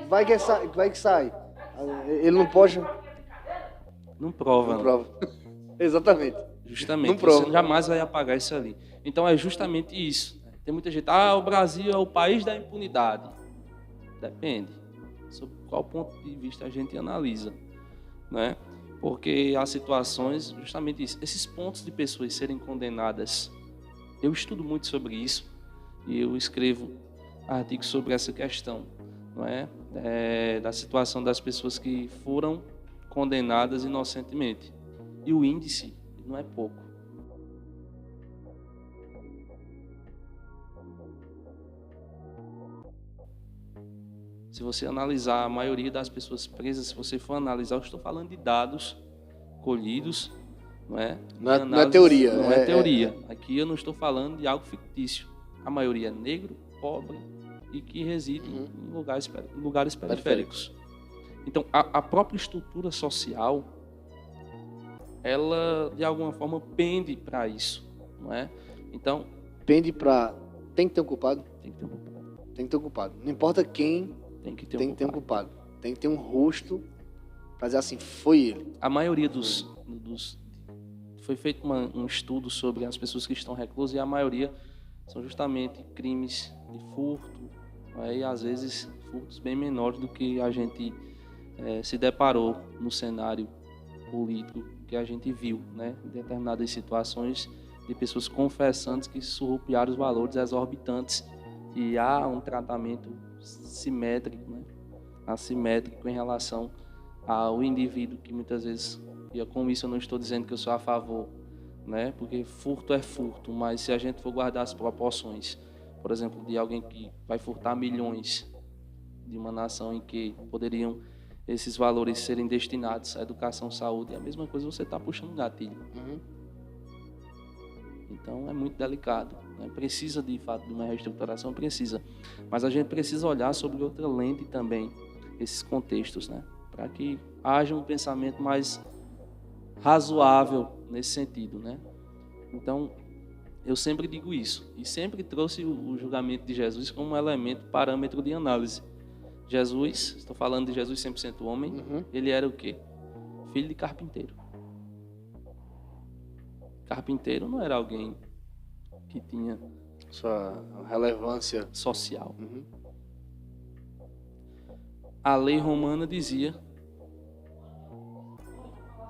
Vai que sai. Ele não pode... Não prova. Não prova. Exatamente. Justamente. Não prova. Você jamais vai apagar isso ali. Então é justamente isso. Tem muita gente, o Brasil é o país da impunidade. Depende. Sobre qual ponto de vista a gente analisa, né? Porque há situações, justamente isso, esses pontos de pessoas serem condenadas. Eu estudo muito sobre isso e eu escrevo artigos sobre essa questão, não é? Da situação das pessoas que foram condenadas inocentemente. E o índice não é pouco. Se você analisar a maioria das pessoas presas, se você for analisar, eu estou falando de dados colhidos, não é? Não é teoria. Não é teoria. Aqui eu não estou falando de algo fictício. A maioria é negro, pobre e que reside em lugares periféricos. Então, a própria estrutura social, ela, de alguma forma, pende para isso, não é? Então... Pende para... Tem que ter um culpado? Tem que ter um culpado. Tem que ter um culpado. Não importa quem... Tem que ter um culpado. Tem que ter um rosto para dizer assim, foi ele. A maioria foi feito um estudo sobre as pessoas que estão reclusas e a maioria são justamente crimes de furto, e às vezes furtos bem menores do que a gente se deparou no cenário político que a gente viu, né? Em determinadas situações de pessoas confessantes que surrupiaram os valores exorbitantes e há um tratamento simétrico, né? Assimétrico em relação ao indivíduo que muitas vezes, e com isso eu não estou dizendo que eu sou a favor, né? Porque furto é furto, mas se a gente for guardar as proporções, por exemplo, de alguém que vai furtar milhões de uma nação em que poderiam esses valores serem destinados à educação, saúde, é a mesma coisa, você está puxando gatilho. Então é muito delicado, né? Precisa de fato de uma reestruturação, precisa, mas a gente precisa olhar sobre outra lente também esses contextos, né? Para que haja um pensamento mais razoável nesse sentido, né? Então eu sempre digo isso e sempre trouxe o julgamento de Jesus como um elemento, parâmetro de análise. Jesus, estou falando de Jesus 100% homem, ele era o quê? Filho de carpinteiro. Carpinteiro não era alguém que tinha sua relevância social. A lei romana dizia,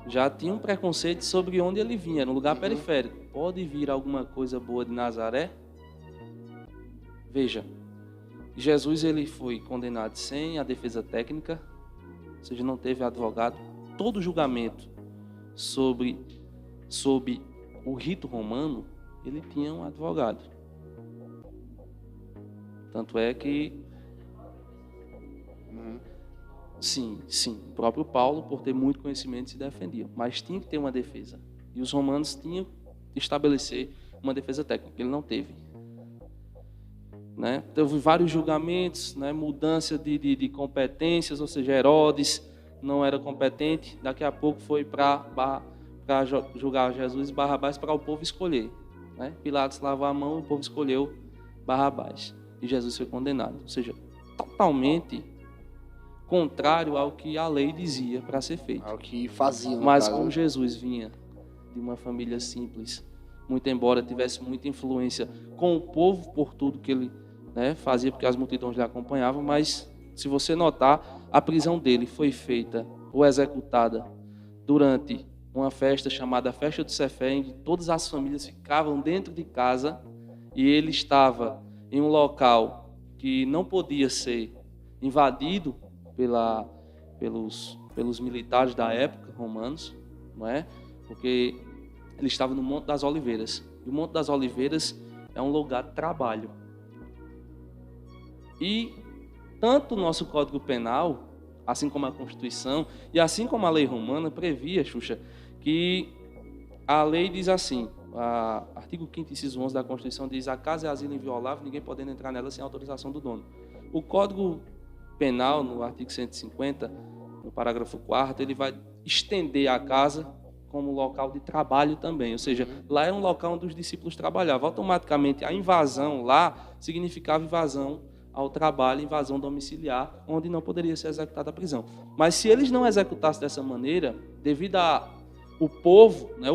já tinha um preconceito sobre onde ele vinha, era um lugar periférico. Pode vir alguma coisa boa de Nazaré? Veja, Jesus ele foi condenado sem a defesa técnica, ou seja, não teve advogado. Todo julgamento sob o rito romano, ele tinha um advogado. Tanto é que sim, o próprio Paulo, por ter muito conhecimento, se defendia, mas tinha que ter uma defesa. E os romanos tinham que estabelecer uma defesa técnica, ele não teve. Né? Teve vários julgamentos, né? Mudança de competências, ou seja, Herodes não era competente, daqui a pouco foi para julgar Jesus e Barrabás para o povo escolher. Né? Pilatos lavou a mão e o povo escolheu Barrabás. E Jesus foi condenado. Ou seja, totalmente contrário ao que a lei dizia para ser feito. Ao que fazia. Mas como Jesus vinha de uma família simples, muito embora tivesse muita influência com o povo por tudo que ele, né, fazia, porque as multidões lhe acompanhavam, mas se você notar, a prisão dele foi feita ou executada durante uma festa chamada Festa do Cefé, em que todas as famílias ficavam dentro de casa e ele estava em um local que não podia ser invadido pelos militares da época, romanos, não é? Porque ele estava no Monte das Oliveiras. E o Monte das Oliveiras é um lugar de trabalho. E tanto o nosso Código Penal, assim como a Constituição, e assim como a lei romana, previa, Xuxa, que a lei diz assim, artigo 5º, inciso 11 da Constituição diz: a casa é asilo inviolável, ninguém podendo entrar nela sem autorização do dono. O Código Penal, no artigo 150, no parágrafo 4º, ele vai estender a casa como local de trabalho também, ou seja, lá era um local onde os discípulos trabalhavam. Automaticamente, a invasão lá significava invasão ao trabalho, invasão domiciliar, onde não poderia ser executada a prisão. Mas se eles não executassem dessa maneira, devido ao povo, né,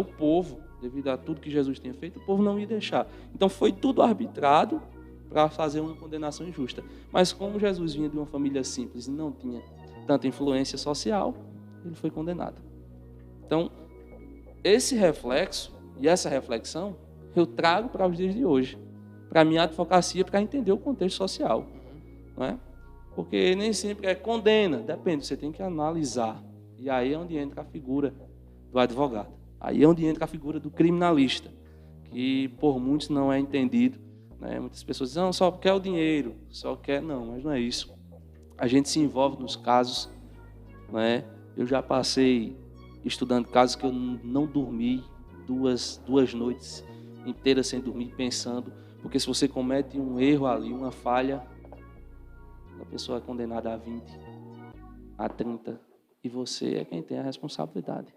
devido a tudo que Jesus tinha feito, o povo não ia deixar. Então foi tudo arbitrado para fazer uma condenação injusta. Mas como Jesus vinha de uma família simples e não tinha tanta influência social, ele foi condenado. Então, esse reflexo e essa reflexão eu trago para os dias de hoje, para a minha advocacia, para entender o contexto social. Não é? Porque nem sempre é condena, depende, você tem que analisar. E aí é onde entra a figura do advogado. Aí é onde entra a figura do criminalista, que por muitos não é entendido. Né? Muitas pessoas dizem, não, só quer o dinheiro, só quer... Não, mas não é isso. A gente se envolve nos casos. Né? Eu já passei estudando casos que eu não dormi duas noites inteiras sem dormir, pensando, porque se você comete um erro ali, uma falha, a pessoa é condenada a 20, a 30, e você é quem tem a responsabilidade.